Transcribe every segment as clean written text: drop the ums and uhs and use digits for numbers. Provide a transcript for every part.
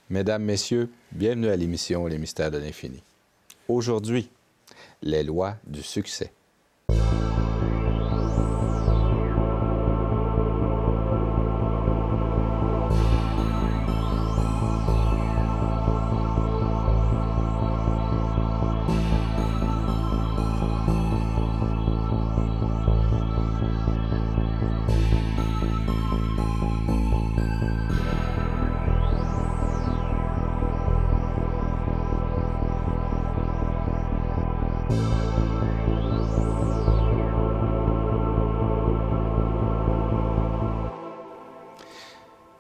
Mesdames, Messieurs, bienvenue à l'émission Les Mystères de l'Infini. Aujourd'hui, les lois du succès.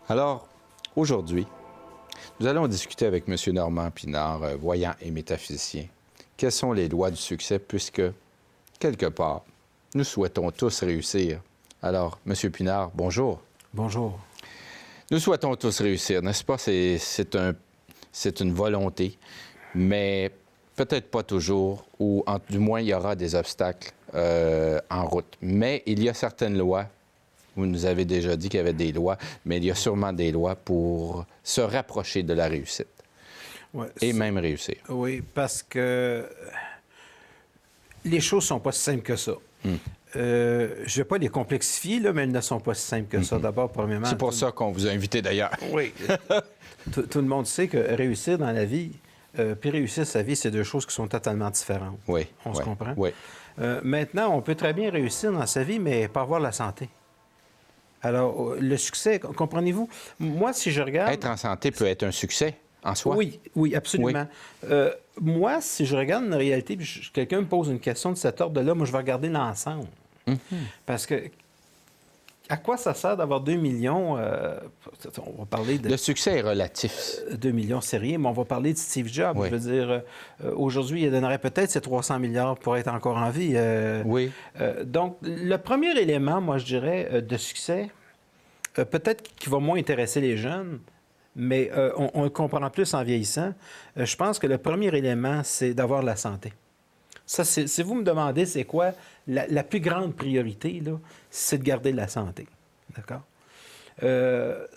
Alors, aujourd'hui, nous allons discuter avec M. Normand Pinard, voyant et métaphysicien. Quelles sont les lois du succès, puisque, quelque part, nous souhaitons tous réussir. Alors, M. Pinard, bonjour. Bonjour. Nous souhaitons tous réussir, n'est-ce pas? C'est une volonté, mais peut-être pas toujours, ou du moins, il y aura des obstacles en route. Mais il y a certaines lois. Vous nous avez déjà dit qu'il y avait des lois, mais il y a sûrement des lois pour se rapprocher de la réussite. Ouais, et même réussir. Oui, parce que les choses ne sont pas si simples que ça. Je ne vais pas les complexifier, là, mais elles ne sont pas si simples que ça. D'abord, premièrement... C'est pour ça qu'on vous a invité d'ailleurs. Oui. Tout le monde sait que réussir dans la vie, puis réussir sa vie, c'est deux choses qui sont totalement différentes. Oui. On se comprend? Oui. Maintenant, on peut très bien réussir dans sa vie, mais pas avoir la santé. Alors, le succès, comprenez-vous? Moi, si je regarde... Être en santé peut être un succès en soi. Oui, absolument. Oui. Moi, si je regarde une réalité, puis quelqu'un me pose une question de cet ordre-là, moi, je vais regarder l'ensemble. Parce que, à quoi ça sert d'avoir 2 millions? On va parler de... Le succès est relatif. 2 millions, c'est rien, mais on va parler de Steve Jobs. Oui. Je veux dire, aujourd'hui, il donnerait peut-être ces 300 milliards pour être encore en vie. Oui. Donc, le premier élément, moi, je dirais, de succès, peut-être qu'il va moins intéresser les jeunes, mais on le comprend plus en vieillissant. Je pense que le premier élément, c'est d'avoir la santé. Ça, si vous me demandez c'est quoi la plus grande priorité, là, c'est de garder la santé. D'accord?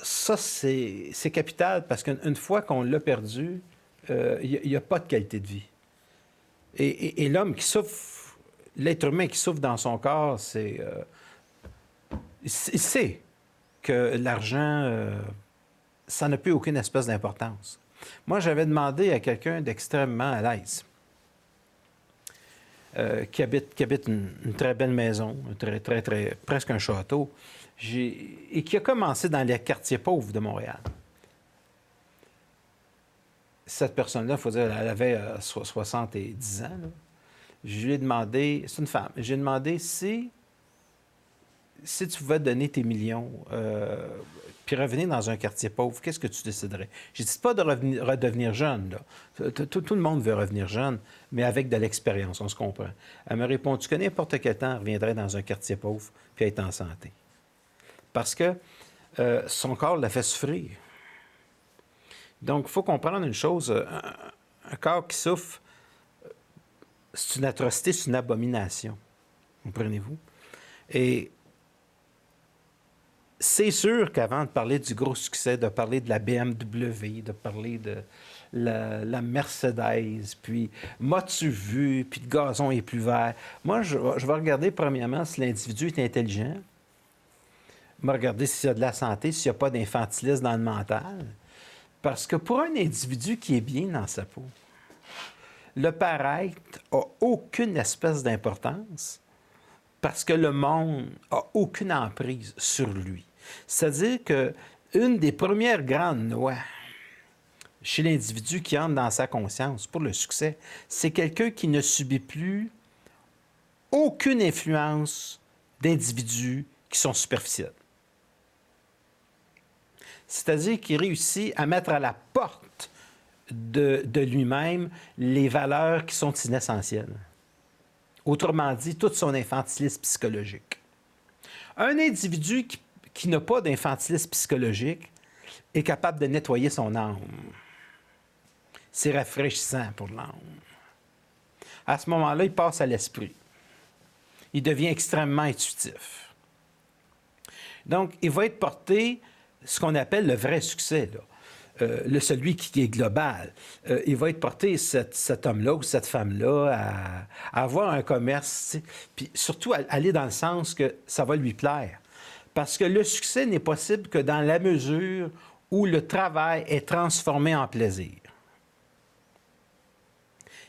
Ça, c'est capital parce qu'une fois qu'on l'a perdu, il n'y a pas de qualité de vie. Et l'homme qui souffre, l'être humain qui souffre dans son corps, il sait que l'argent, ça n'a plus aucune espèce d'importance. Moi, j'avais demandé à quelqu'un d'extrêmement à l'aise, qui habite une très belle maison, presque un château, et qui a commencé dans les quartiers pauvres de Montréal. Cette personne-là, il faut dire, elle avait 70 ans. Là. Je lui ai demandé, c'est une femme, j'ai demandé si tu pouvais donner tes millions puis revenir dans un quartier pauvre, qu'est-ce que tu déciderais? Je ne dis pas de redevenir jeune. Là. Tout le monde veut revenir jeune, mais avec de l'expérience, on se comprend. Elle me répond, tu connais n'importe quel temps, elle reviendrait dans un quartier pauvre puis être en santé. Parce que son corps l'a fait souffrir. Donc, il faut comprendre une chose, un corps qui souffre, c'est une atrocité, c'est une abomination. Comprenez-vous? Et c'est sûr qu'avant de parler du gros succès, de parler de la BMW, de parler de la Mercedes, puis m'as-tu vu, puis le gazon est plus vert. Moi, je vais regarder premièrement si l'individu est intelligent. Je vais regarder s'il y a de la santé, s'il n'y a pas d'infantilisme dans le mental. Parce que pour un individu qui est bien dans sa peau, le paraître n'a aucune espèce d'importance parce que le monde n'a aucune emprise sur lui. C'est-à-dire qu'une des premières grandes lois chez l'individu qui entre dans sa conscience pour le succès, c'est quelqu'un qui ne subit plus aucune influence d'individus qui sont superficiels. C'est-à-dire qu'il réussit à mettre à la porte de lui-même les valeurs qui sont inessentielles. Autrement dit, tout son infantilisme psychologique. Un individu qui n'a pas d'infantilisme psychologique est capable de nettoyer son âme. C'est rafraîchissant pour l'âme. À ce moment-là, il passe à l'esprit. Il devient extrêmement intuitif. Donc, il va être porté ce qu'on appelle le vrai succès, là. celui qui est global. Il va être porté, cet homme-là ou cette femme-là, à avoir un commerce, puis surtout à aller dans le sens que ça va lui plaire. Parce que le succès n'est possible que dans la mesure où le travail est transformé en plaisir.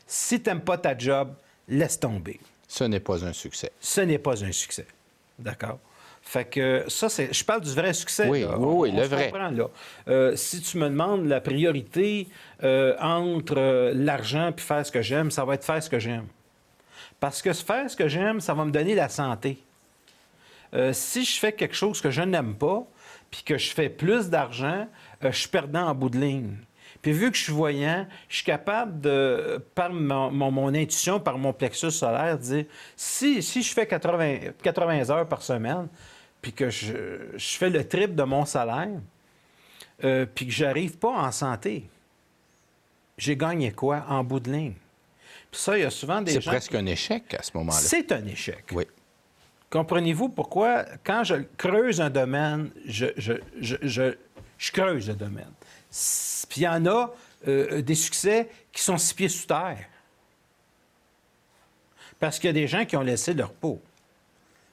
Si tu n'aimes pas ta job, laisse tomber. Ce n'est pas un succès. Ce n'est pas un succès. D'accord? Fait que ça, je parle du vrai succès. Oui, là. oui, On le se vrai. comprend, là. Si tu me demandes la priorité entre l'argent et faire ce que j'aime, ça va être faire ce que j'aime. Parce que faire ce que j'aime, ça va me donner la santé. Si je fais quelque chose que je n'aime pas, puis que je fais plus d'argent, je suis perdant en bout de ligne. Puis vu que je suis voyant, je suis capable de, par mon intuition, par mon plexus solaire, dire, si je fais 80 heures par semaine, puis que je fais le triple de mon salaire, puis que j'arrive pas en santé, j'ai gagné quoi en bout de ligne? Puis ça, il y a souvent des gens... C'est presque un échec à ce moment-là. C'est un échec. Oui. Comprenez-vous pourquoi, quand je creuse un domaine, je creuse le domaine. Puis il y en a des succès qui sont 6 pieds sous terre. Parce qu'il y a des gens qui ont laissé leur peau,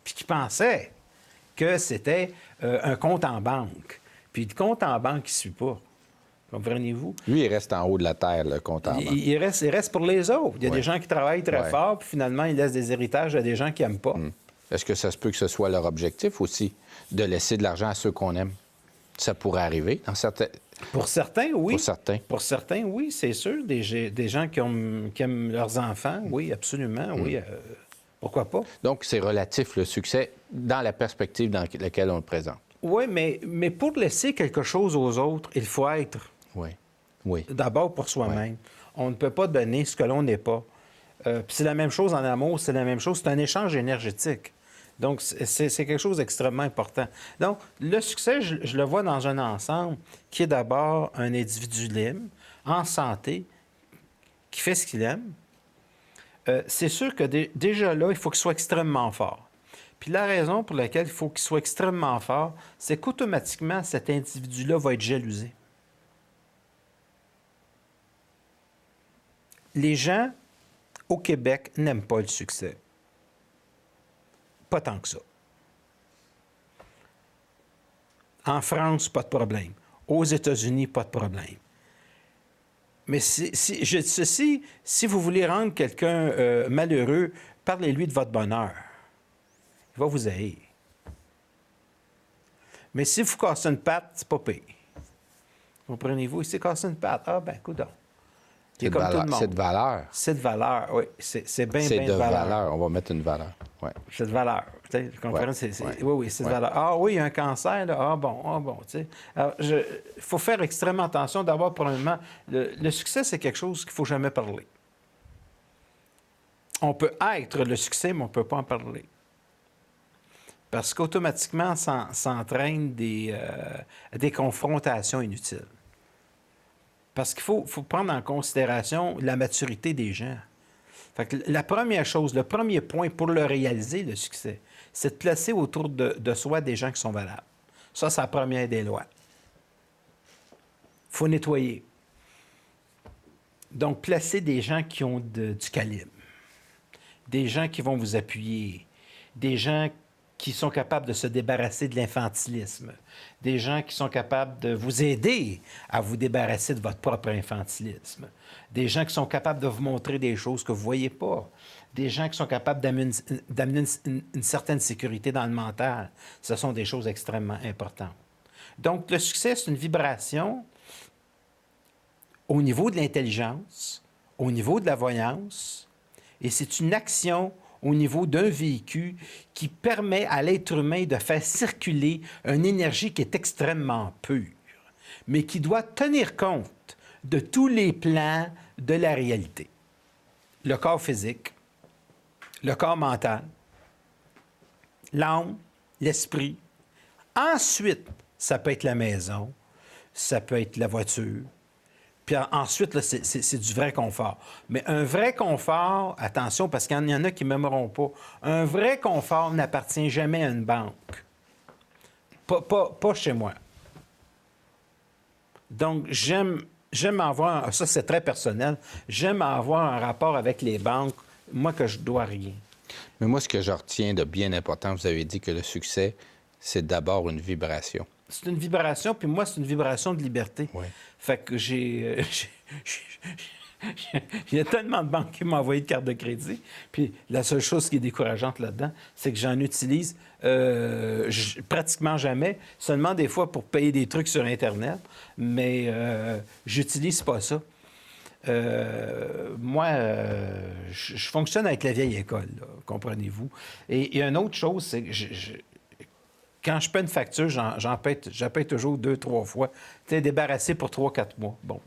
puis qui pensaient que c'était un compte en banque. Puis le compte en banque, il ne suit pas. Comprenez-vous? Lui, il reste en haut de la terre, le compte en banque. Il reste pour les autres. Il y a des gens qui travaillent très Ouais. fort, puis finalement, ils laissent des héritages à des gens qui n'aiment pas. Est-ce que ça se peut que ce soit leur objectif aussi, de laisser de l'argent à ceux qu'on aime? Ça pourrait arriver dans certains... Pour certains, oui. Pour certains. Pour certains, oui, c'est sûr. Des gens qui aiment leurs enfants, oui, absolument, oui. Pourquoi pas? Donc, c'est relatif, le succès, dans la perspective dans laquelle on le présente. Oui, mais pour laisser quelque chose aux autres, il faut être Oui. Oui. d'abord pour soi-même. On ne peut pas donner ce que l'on n'est pas. Puis c'est la même chose en amour, c'est la même chose. C'est un échange énergétique. Donc, c'est quelque chose d'extrêmement important. Donc, le succès, je le vois dans un ensemble qui est d'abord un individu libre, en santé, qui fait ce qu'il aime. C'est sûr que déjà là, il faut qu'il soit extrêmement fort. Puis la raison pour laquelle il faut qu'il soit extrêmement fort, c'est qu'automatiquement, cet individu-là va être jalousé. Les gens au Québec n'aiment pas le succès. Pas tant que ça. En France, pas de problème. Aux États-Unis, pas de problème. Mais je dis ceci, si vous voulez rendre quelqu'un malheureux, parlez-lui de votre bonheur. Il va vous haïr. Mais si vous cassez une patte, c'est pas pire. Comprenez-vous? Il s'est cassé une patte. Ah, ben, coudonc. C'est de valeur. C'est de valeur, oui. C'est bien de valeur. valeur. On va mettre une valeur. Ouais. C'est de valeur. Vous comprenez? Ouais. Oui, c'est de valeur. Ah oui, il y a un cancer, là. Ah bon. Alors, il faut faire extrêmement attention. D'abord, premièrement, le succès, c'est quelque chose qu'il ne faut jamais parler. On peut être le succès, mais on ne peut pas en parler. Parce qu'automatiquement, ça entraîne des confrontations inutiles. Parce qu'il faut prendre en considération la maturité des gens. Fait que la première chose, le premier point pour le réaliser, le succès, c'est de placer autour de soi des gens qui sont valables. Ça, c'est la première des lois. Il faut nettoyer. Donc, placer des gens qui ont du calibre, des gens qui vont vous appuyer, des gens qui sont capables de se débarrasser de l'infantilisme, des gens qui sont capables de vous aider à vous débarrasser de votre propre infantilisme, des gens qui sont capables de vous montrer des choses que vous ne voyez pas, des gens qui sont capables d'amener une certaine sécurité dans le mental. Ce sont des choses extrêmement importantes. Donc, le succès, c'est une vibration au niveau de l'intelligence, au niveau de la voyance, et c'est une action au niveau d'un véhicule qui permet à l'être humain de faire circuler une énergie qui est extrêmement pure, mais qui doit tenir compte de tous les plans de la réalité. Le corps physique, le corps mental, l'âme, l'esprit. Ensuite, ça peut être la maison, ça peut être la voiture. Puis ensuite, là, c'est du vrai confort. Mais un vrai confort, attention, parce qu'il y en a qui ne m'aimeront pas, un vrai confort n'appartient jamais à une banque. Pas chez moi. Donc, j'aime avoir, ça c'est très personnel, j'aime avoir un rapport avec les banques, moi que je dois rien. Mais moi, ce que je retiens de bien important, vous avez dit que le succès, c'est d'abord une vibration. C'est une vibration, puis moi, c'est une vibration de liberté. Oui. Fait que il y a tellement de banques qui m'ont envoyé de cartes de crédit. Puis la seule chose qui est décourageante là-dedans, c'est que j'en utilise pratiquement jamais, seulement des fois pour payer des trucs sur Internet, mais j'utilise pas ça. Moi, je fonctionne avec la vieille école, là, comprenez-vous. Et une autre chose, c'est que quand je paie une facture, j'en paie toujours 2-3 fois. Tu sais, débarrassé pour 3-4 mois. Bon,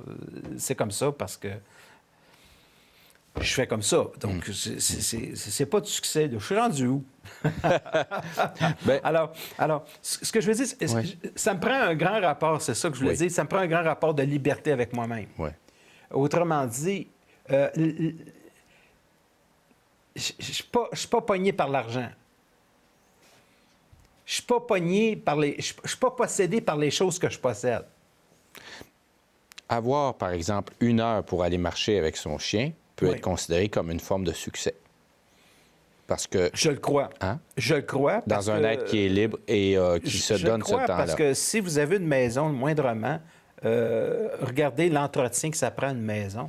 c'est comme ça parce que je fais comme ça. Donc, c'est pas du succès. Là. Je suis rendu où? Alors, ce que je veux dire, ça me prend un grand rapport, c'est ça que je voulais dire, ça me prend un grand rapport de liberté avec moi-même. Oui. Autrement dit, je suis pas pogné par l'argent. Je suis pas pogné par je suis pas possédé par les choses que je possède. Avoir, par exemple, 1 heure pour aller marcher avec son chien peut être considéré comme une forme de succès. Parce que... Je le crois. Hein? Je le crois. Dans un être qui est libre et qui se donne ce temps-là. Parce que si vous avez une maison, moindrement, regardez l'entretien que ça prend une maison.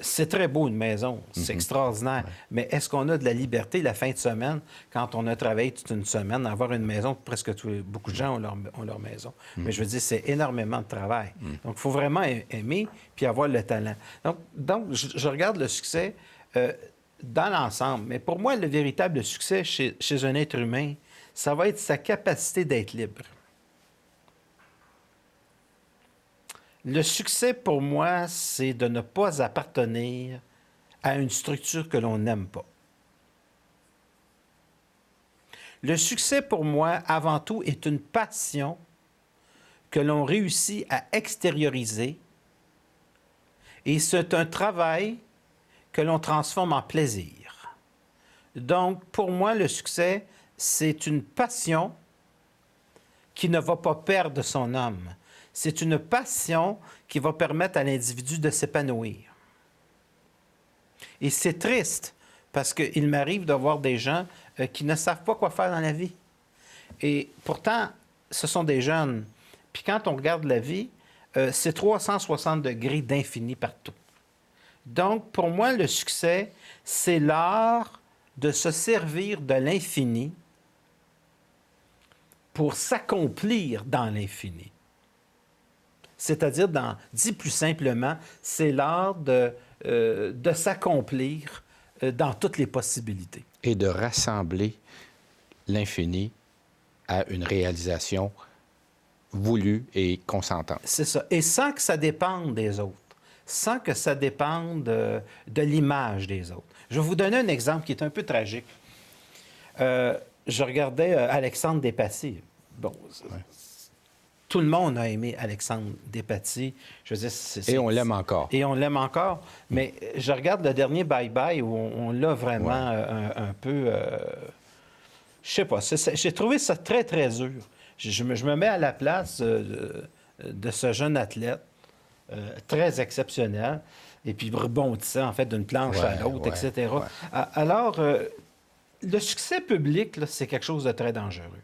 C'est très beau, une maison. C'est extraordinaire. Ouais. Mais est-ce qu'on a de la liberté la fin de semaine, quand on a travaillé toute une semaine, avoir une maison? Presque beaucoup de gens ont leur maison. Mais je veux dire, c'est énormément de travail. Donc, il faut vraiment aimer puis avoir le talent. Donc je regarde le succès dans l'ensemble. Mais pour moi, le véritable succès chez un être humain, ça va être sa capacité d'être libre. Le succès, pour moi, c'est de ne pas appartenir à une structure que l'on n'aime pas. Le succès, pour moi, avant tout, est une passion que l'on réussit à extérioriser et c'est un travail que l'on transforme en plaisir. Donc, pour moi, le succès, c'est une passion qui ne va pas perdre son âme. C'est une passion qui va permettre à l'individu de s'épanouir. Et c'est triste, parce qu'il m'arrive de voir des gens qui ne savent pas quoi faire dans la vie. Et pourtant, ce sont des jeunes. Puis quand on regarde la vie, c'est 360 degrés d'infini partout. Donc, pour moi, le succès, c'est l'art de se servir de l'infini pour s'accomplir dans l'infini. C'est-à-dire, dit plus simplement, c'est l'art de s'accomplir dans toutes les possibilités. Et de rassembler l'infini à une réalisation voulue et consentante. C'est ça. Et sans que ça dépende des autres, sans que ça dépende de l'image des autres. Je vais vous donner un exemple qui est un peu tragique. Je regardais Alexandre Despatie. Bon, tout le monde a aimé Alexandre Despatie. Je veux dire, et on l'aime encore. Et on l'aime encore. Mais je regarde le dernier Bye Bye où on l'a vraiment un peu... je sais pas. J'ai trouvé ça très, très dur. Je me mets à la place de ce jeune athlète très exceptionnel et puis rebondissant, en fait, d'une planche à l'autre, etc. Ouais. Alors, le succès public, là, c'est quelque chose de très dangereux.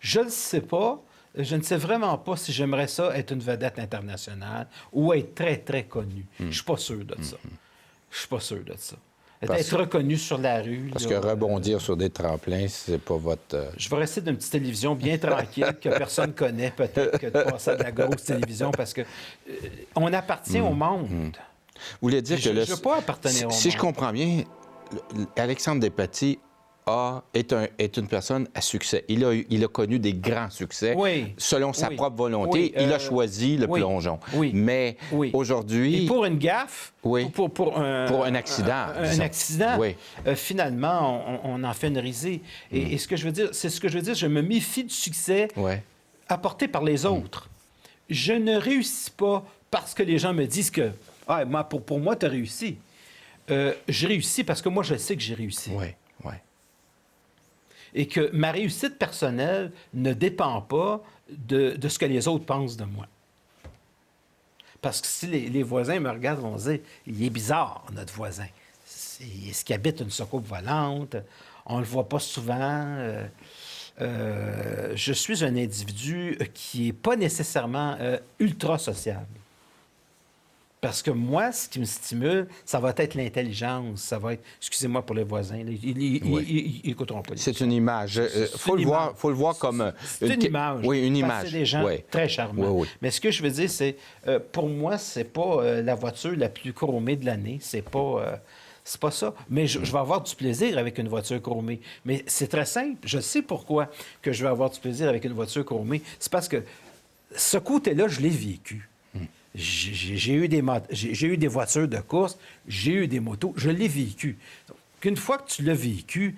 Je ne sais pas. Je ne sais vraiment pas si j'aimerais ça être une vedette internationale ou être très, très connu. Je ne suis pas sûr de ça. Je suis pas sûr de ça. Être reconnu sur la rue... Parce que rebondir sur des tremplins, c'est pas votre... Je vais rester d'une petite télévision bien tranquille que personne ne connaît, peut-être, que de passer à de la grosse télévision, parce que on appartient au monde. Vous voulez dire que... Je ne veux pas appartenir au monde. Si je comprends bien, Alexandre Despatie est une personne à succès. Il a connu des grands succès selon sa propre volonté. Il a choisi le plongeon. Mais aujourd'hui... Et pour une gaffe, pour un accident. Finalement, on en fait une risée. Et ce que je veux dire, je me méfie du succès apporté par les autres. Je ne réussis pas parce que les gens me disent que pour moi, tu as réussi. J'ai réussi parce que moi, je sais que j'ai réussi. et que ma réussite personnelle ne dépend pas de ce que les autres pensent de moi. Parce que si les voisins me regardent, vont se dire, il est bizarre, notre voisin. Est-ce qu'il habite une soucoupe volante? On ne le voit pas souvent. Je suis un individu qui n'est pas nécessairement ultra sociable. Parce que moi, ce qui me stimule, ça va être l'intelligence, ça va être... Excusez-moi pour les voisins, là, ils n'écouteront pas. C'est une image. Il faut le voir comme... C'est une image. Oui, une Parce image. que c'est des gens très charmants. Oui, oui. Mais ce que je veux dire, c'est... pour moi, c'est pas la voiture la plus chromée de l'année. C'est pas ça. Mais je vais avoir du plaisir avec une voiture chromée. Mais c'est très simple. Je sais pourquoi que je vais avoir du plaisir avec une voiture chromée. C'est parce que ce côté-là, je l'ai vécu. J'ai eu des voitures de course, j'ai eu des motos, je l'ai vécu. Donc, une fois que tu l'as vécu,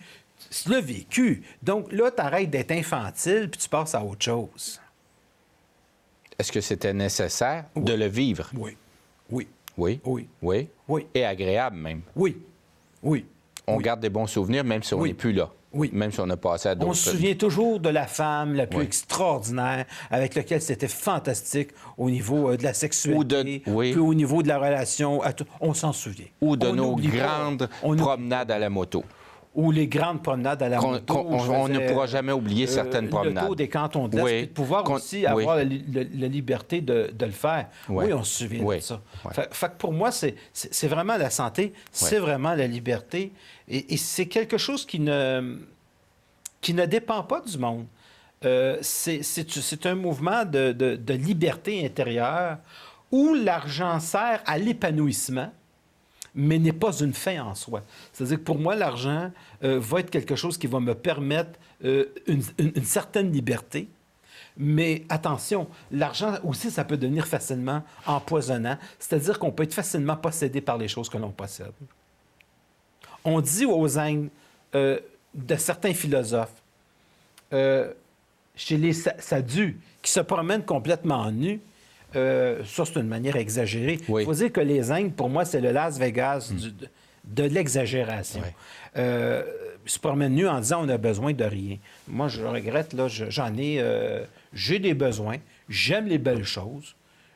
tu l'as vécu. Donc là, tu arrêtes d'être infantile puis tu passes à autre chose. Est-ce que c'était nécessaire de le vivre? Oui. Oui. Oui. Oui. Oui. Oui. Et agréable même. Oui. Oui. On Oui. garde des bons souvenirs même si on n'est plus là. Oui. Même si on a passé à d'autres... On se souvient toujours de la femme la plus extraordinaire avec laquelle c'était fantastique au niveau de la sexualité, puis au niveau de la relation. On s'en souvient. Ou de nos grandes promenades à la moto. Ou les grandes promenades à la moto. On ne pourra jamais oublier certaines promenades. Le tour des cantons de l'Est, puis de pouvoir aussi avoir la liberté de le faire. Oui, on se souvient de ça. Fait que pour moi, c'est vraiment la santé, c'est vraiment la liberté. Et c'est quelque chose qui ne dépend pas du monde. C'est un mouvement de liberté intérieure où l'argent sert à l'épanouissement, mais n'est pas une fin en soi. C'est-à-dire que pour moi, l'argent va être quelque chose qui va me permettre une certaine liberté. Mais attention, l'argent aussi, ça peut devenir facilement empoisonnant. C'est-à-dire qu'on peut être facilement possédé par les choses que l'on possède. On dit aux ânes de certains philosophes, chez les sadhus, qui se promènent complètement nus, ça, c'est une manière exagérée. Il faut dire que les Indes, pour moi, c'est le Las Vegas de l'exagération. Ils se promènent nus en disant on a besoin de rien. Moi, je regrette, là, j'ai des besoins, j'aime les belles choses,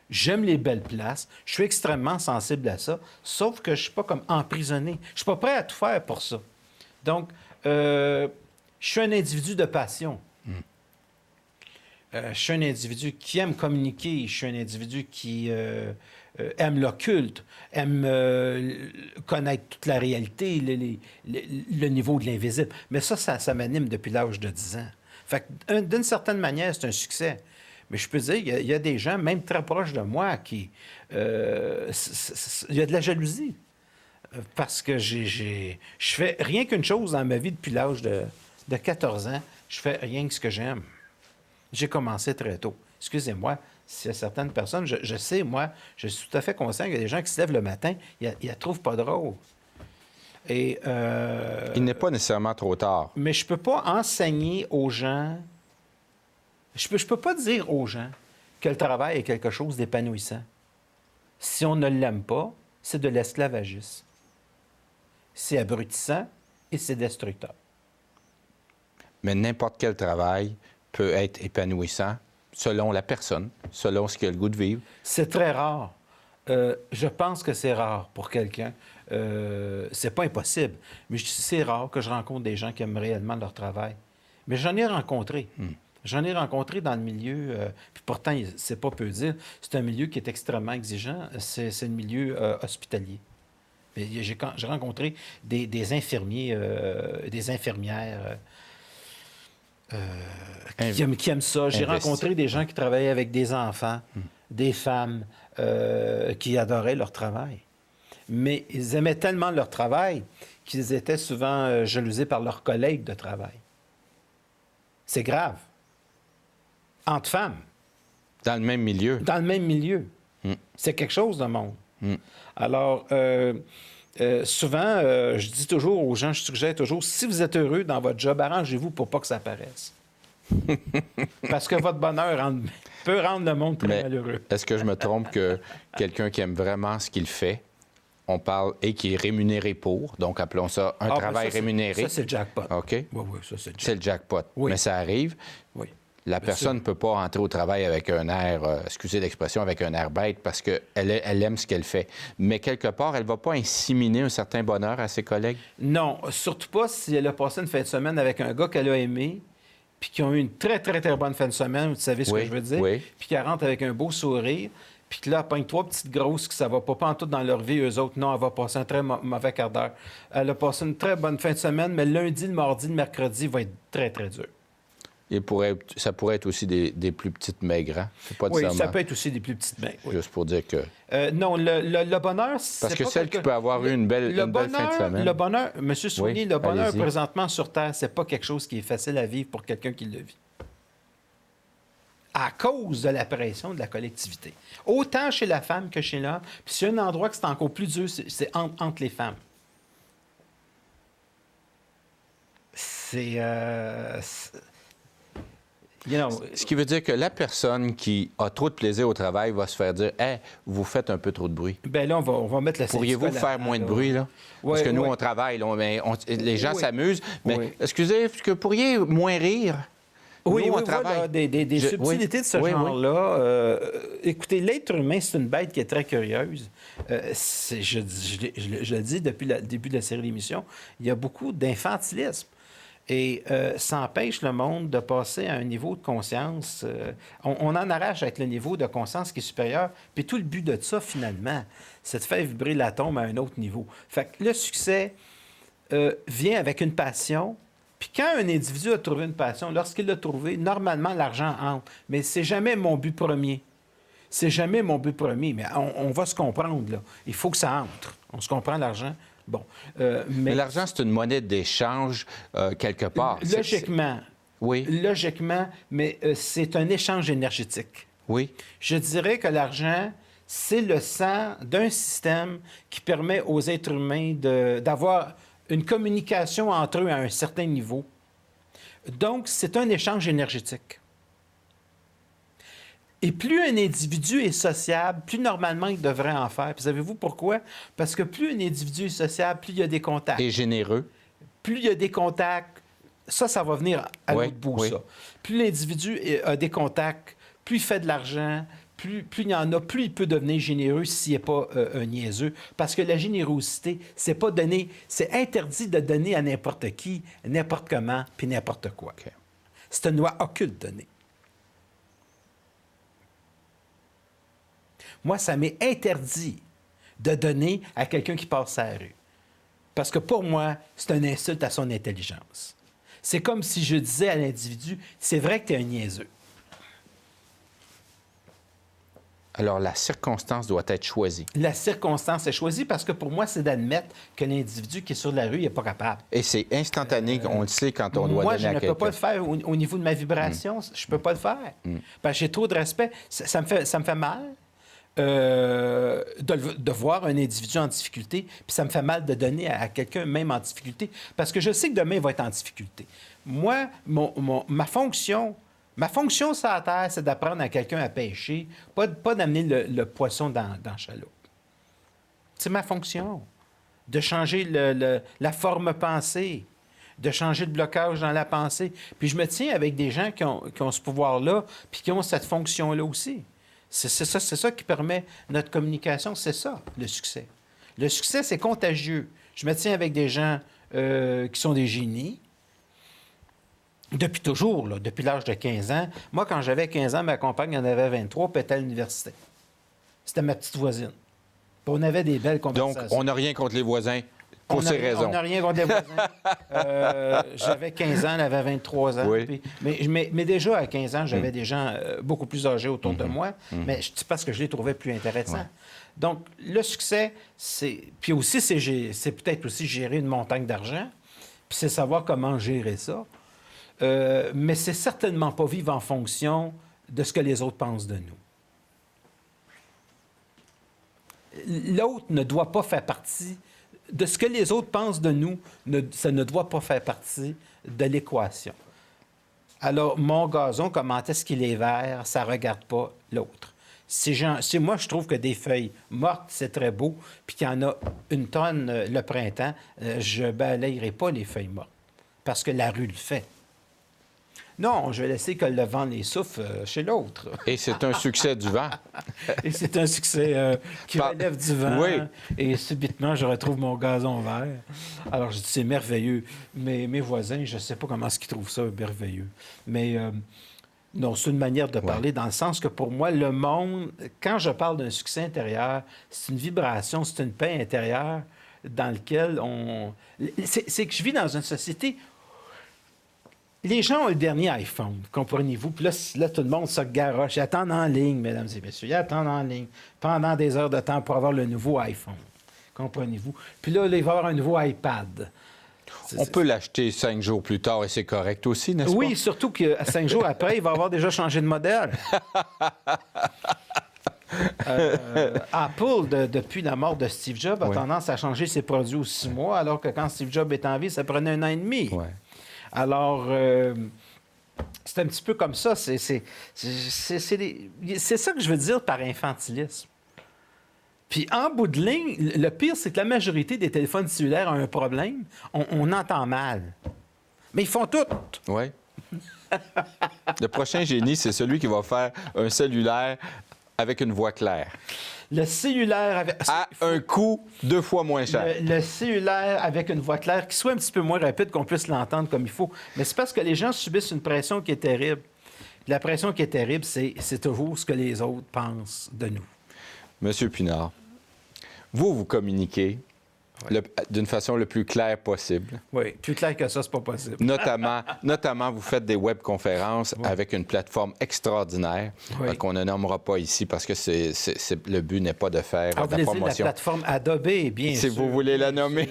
j'aime les belles places, je suis extrêmement sensible à ça, sauf que je ne suis pas comme emprisonné. Je ne suis pas prêt à tout faire pour ça. Donc, je suis un individu de passion. Je suis un individu qui aime communiquer. Je suis un individu qui aime l'occulte, aime connaître toute la réalité, le niveau de l'invisible. Mais ça m'anime depuis l'âge de 10 ans. Fait que, d'une certaine manière, c'est un succès. Mais je peux dire, il y a des gens, même très proches de moi, qui... il y a de la jalousie. Parce que je fais rien qu'une chose dans ma vie depuis l'âge de 14 ans. Je fais rien que ce que j'aime. J'ai commencé très tôt. Excusez-moi, s'il y a certaines personnes, je sais, moi, je suis tout à fait conscient qu'il y a des gens qui se lèvent le matin, ils la trouvent pas drôle. Et, il n'est pas nécessairement trop tard. Mais je peux pas enseigner aux gens, je peux pas dire aux gens que le travail est quelque chose d'épanouissant. Si on ne l'aime pas, c'est de l'esclavagisme. C'est abrutissant et c'est destructeur. Mais n'importe quel travail peut être épanouissant selon la personne, selon ce qu'il a le goût de vivre. C'est très rare. Je pense que c'est rare pour quelqu'un. C'est pas impossible, mais c'est rare que je rencontre des gens qui aiment réellement leur travail. Mais j'en ai rencontré. J'en ai rencontré dans le milieu, puis pourtant, c'est pas peu dire, c'est un milieu qui est extrêmement exigeant. C'est le milieu hospitalier. J'ai rencontré des infirmiers, des infirmières qui aiment ça. J'ai rencontré des gens qui travaillaient avec des enfants, des femmes qui adoraient leur travail. Mais ils aimaient tellement leur travail qu'ils étaient souvent jalousés par leurs collègues de travail. C'est grave. Entre femmes. Dans le même milieu. Dans le même milieu. C'est quelque chose de monde. Alors, souvent, je dis toujours aux gens, je suggère toujours, si vous êtes heureux dans votre job, arrangez-vous pour pas que ça paraisse. Parce que votre bonheur peut rendre le monde très malheureux. Est-ce que je me trompe que quelqu'un qui aime vraiment ce qu'il fait, on parle, et qui est rémunéré pour, donc appelons ça un travail rémunéré. Ça, c'est le jackpot. OK? Oui, ça, c'est le jackpot. C'est le jackpot. Oui. Mais ça arrive. Oui. La personne ne peut pas entrer au travail avec un air, excusez l'expression, avec un air bête parce qu'elle elle aime ce qu'elle fait. Mais quelque part, elle ne va pas inséminer un certain bonheur à ses collègues? Non, surtout pas si elle a passé une fin de semaine avec un gars qu'elle a aimé, puis qui ont eu une très, très, très bonne fin de semaine, vous savez ce que je veux dire, puis qui rentre avec un beau sourire, puis que là, elle pogne 3 petites grosses que ça va pas en tout dans leur vie, eux autres. Non, elle va passer un très mauvais quart d'heure. Elle a passé une très bonne fin de semaine, mais lundi, le mardi, le mercredi va être très, très dur. Ça pourrait être aussi des plus petites maigres, hein? Oui, ça peut être aussi des plus petites maigres. Oui. Juste pour dire que... non, le bonheur, c'est parce que celle qui peut avoir eu une belle fin de semaine... Le bonheur, M. Soigny, le bonheur allez-y. présentement sur Terre, c'est pas quelque chose qui est facile à vivre pour quelqu'un qui le vit. À cause de la pression de la collectivité. Autant chez la femme que chez l'homme. Puis s'il y a un endroit que c'est encore plus dur, c'est entre les femmes. Ce qui veut dire que la personne qui a trop de plaisir au travail va se faire dire « Hey, vous faites un peu trop de bruit. » Bien là, on va mettre la Pourriez-vous faire moins de bruit, là? Parce que nous, on travaille, là, les gens s'amusent. Mais excusez, est-ce que vous pourriez moins rire? Oui, nous, on travaille. Voilà, des subtilités de ce genre-là. Écoutez, l'être humain, c'est une bête qui est très curieuse. Je le dis depuis le début de la série d'émissions, il y a beaucoup d'infantilisme. Et ça empêche le monde de passer à un niveau de conscience. On en arrache avec le niveau de conscience qui est supérieur. Puis tout le but de ça, finalement, c'est de faire vibrer l'atome à un autre niveau. Fait que le succès vient avec une passion. Puis quand un individu a trouvé une passion, lorsqu'il l'a trouvé, normalement, l'argent entre. Mais c'est jamais mon but premier. C'est jamais mon but premier. Mais on va se comprendre, là. Il faut que ça entre. On se comprend, l'argent. Bon. Mais l'argent, c'est une monnaie d'échange quelque part. Logiquement. Oui. Logiquement, mais c'est un échange énergétique. Oui. Je dirais que l'argent, c'est le sang d'un système qui permet aux êtres humains d'avoir une communication entre eux à un certain niveau. Donc, c'est un échange énergétique. Et plus un individu est sociable, plus normalement il devrait en faire. Puis savez-vous pourquoi? Parce que plus un individu est sociable, plus il y a des contacts. Et généreux. Plus il y a des contacts, ça va venir à l'autre bout, ça. Plus l'individu a des contacts, plus il fait de l'argent, plus il y en a, plus il peut devenir généreux s'il n'est pas un niaiseux. Parce que la générosité, c'est pas donner, c'est interdit de donner à n'importe qui, n'importe comment, puis n'importe quoi. Okay. C'est une loi occulte donnée. Moi, ça m'est interdit de donner à quelqu'un qui passe à la rue. Parce que pour moi, c'est une insulte à son intelligence. C'est comme si je disais à l'individu, c'est vrai que tu es un niaiseux. Alors, la circonstance doit être choisie. La circonstance est choisie parce que pour moi, c'est d'admettre que l'individu qui est sur la rue n'est pas capable. Et c'est instantané, on le sait quand on doit donner à quelqu'un. Moi, je ne peux pas le faire au niveau de ma vibration. Je ne peux pas le faire. Parce que j'ai trop de respect. Ça me fait mal. De voir un individu en difficulté, puis ça me fait mal de donner à quelqu'un même en difficulté, parce que je sais que demain, il va être en difficulté. Moi, ma fonction sur la terre, c'est d'apprendre à quelqu'un à pêcher, pas d'amener le poisson dans la chaloupe. C'est ma fonction, de changer la forme pensée, de changer le blocage dans la pensée. Puis je me tiens avec des gens qui ont ce pouvoir-là, puis qui ont cette fonction-là aussi. C'est ça qui permet notre communication, c'est ça, le succès. Le succès, c'est contagieux. Je me tiens avec des gens qui sont des génies, depuis toujours, là, depuis l'âge de 15 ans. Moi, quand j'avais 15 ans, ma compagne en avait 23, puis elle était à l'université. C'était ma petite voisine. Puis on avait des belles conversations. Donc, on n'a rien contre les voisins. Pour ces raisons. On n'a rien contre les voisins. J'avais 15 ans, elle avait 23 ans. Oui. Puis, mais déjà, à 15 ans, j'avais des gens beaucoup plus âgés autour de moi, mais c'est parce que je les trouvais plus intéressants. Ouais. Donc, le succès, c'est... Puis aussi, c'est peut-être aussi gérer une montagne d'argent, puis c'est savoir comment gérer ça. Mais c'est certainement pas vivre en fonction de ce que les autres pensent de nous. L'autre ne doit pas faire partie... De ce que les autres pensent de nous, ça ne doit pas faire partie de l'équation. Alors, mon gazon, comment est-ce qu'il est vert, ça ne regarde pas l'autre. Si moi, je trouve que des feuilles mortes, c'est très beau, puis qu'il y en a une tonne le printemps, je balayerai pas les feuilles mortes, parce que la rue le fait. Non, je vais laisser que le vent les souffle chez l'autre. Et c'est un succès du vent. Et c'est un succès qui relève du vent. Oui. Et subitement, je retrouve mon gazon vert. Alors, je dis, c'est merveilleux. Mais mes voisins, je ne sais pas comment est-ce qu'ils trouvent ça merveilleux. Mais non, c'est une manière de parler dans le sens que pour moi, le monde, quand je parle d'un succès intérieur, c'est une vibration, c'est une paix intérieure dans laquelle on... C'est que je vis dans une société... Les gens ont le dernier iPhone, comprenez-vous? Puis là, tout le monde se garoche. Ils attendent en ligne, mesdames et messieurs. Ils attendent en ligne pendant des heures de temps pour avoir le nouveau iPhone. Comprenez-vous? Puis là, il va y avoir un nouveau iPad. On peut l'acheter 5 jours plus tard et c'est correct aussi, n'est-ce pas? Oui, surtout que 5 jours après, il va avoir déjà changé de modèle. Apple, depuis la mort de Steve Jobs, a tendance à changer ses produits aux 6 mois, alors que quand Steve Jobs est en vie, ça prenait 1 an et demi. Ouais. Alors, c'est un petit peu comme ça. C'est ça que je veux dire par infantilisme. Puis, en bout de ligne, le pire, c'est que la majorité des téléphones cellulaires ont un problème. On entend mal. Mais ils font tout. Oui. Le prochain génie, c'est celui qui va faire un cellulaire avec une voix claire. Le cellulaire avec... À un coût 2 fois moins cher. Le cellulaire avec une voix claire qui soit un petit peu moins rapide, qu'on puisse l'entendre comme il faut. Mais c'est parce que les gens subissent une pression qui est terrible. La pression qui est terrible, c'est toujours ce que les autres pensent de nous. Monsieur Pinard, vous communiquez d'une façon le plus claire possible. Oui, plus clair que ça, c'est pas possible. Notamment, vous faites des webconférences avec une plateforme extraordinaire qu'on ne nommera pas ici parce que le but n'est pas de faire de la promotion. La plateforme Adobe, bien sûr. Si vous voulez la nommer.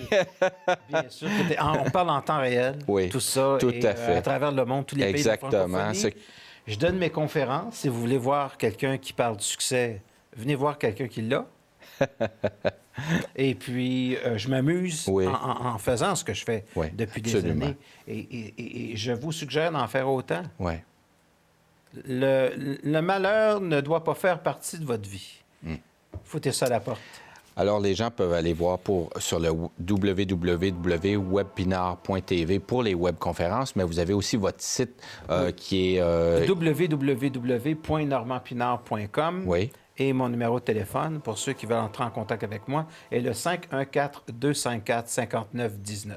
Bien sûr. On parle en temps réel. Oui, tout ça. tout à fait. À travers le monde, tous les pays de la francophonie. Je donne mes conférences. Si vous voulez voir quelqu'un qui parle du succès, venez voir quelqu'un qui l'a. Et puis, je m'amuse en faisant ce que je fais depuis des années. Et je vous suggère d'en faire autant. Oui. Le malheur ne doit pas faire partie de votre vie. Foutez ça à la porte. Alors, les gens peuvent aller voir sur le www.webpinard.tv pour les webconférences, mais vous avez aussi votre site qui est... www.normandpinard.com. Oui. Et mon numéro de téléphone, pour ceux qui veulent entrer en contact avec moi, est le 514-254-5919.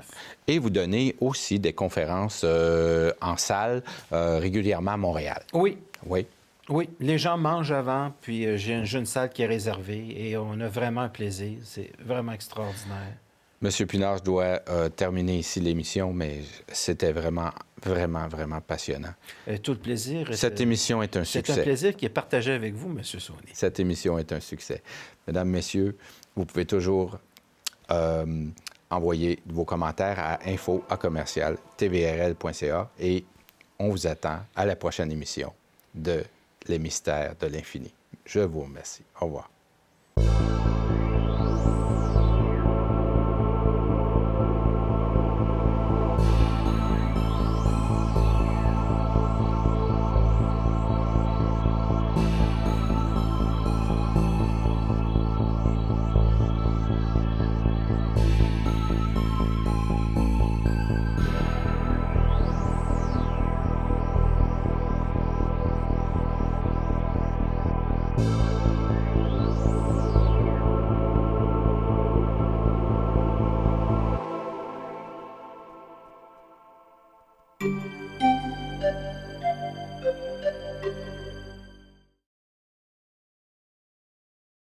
Et vous donnez aussi des conférences en salle régulièrement à Montréal. Oui. Oui. Oui, les gens mangent avant, puis j'ai une salle qui est réservée et on a vraiment un plaisir. C'est vraiment extraordinaire. Monsieur Pinard, je dois terminer ici l'émission, mais c'était vraiment passionnant. Tout le plaisir. Cette émission est un succès. C'est un plaisir qui est partagé avec vous, M. Saunier. Cette émission est un succès. Mesdames, Messieurs, vous pouvez toujours envoyer vos commentaires à info@tvrl.ca et on vous attend à la prochaine émission de Les Mystères de l'Infini. Je vous remercie. Au revoir.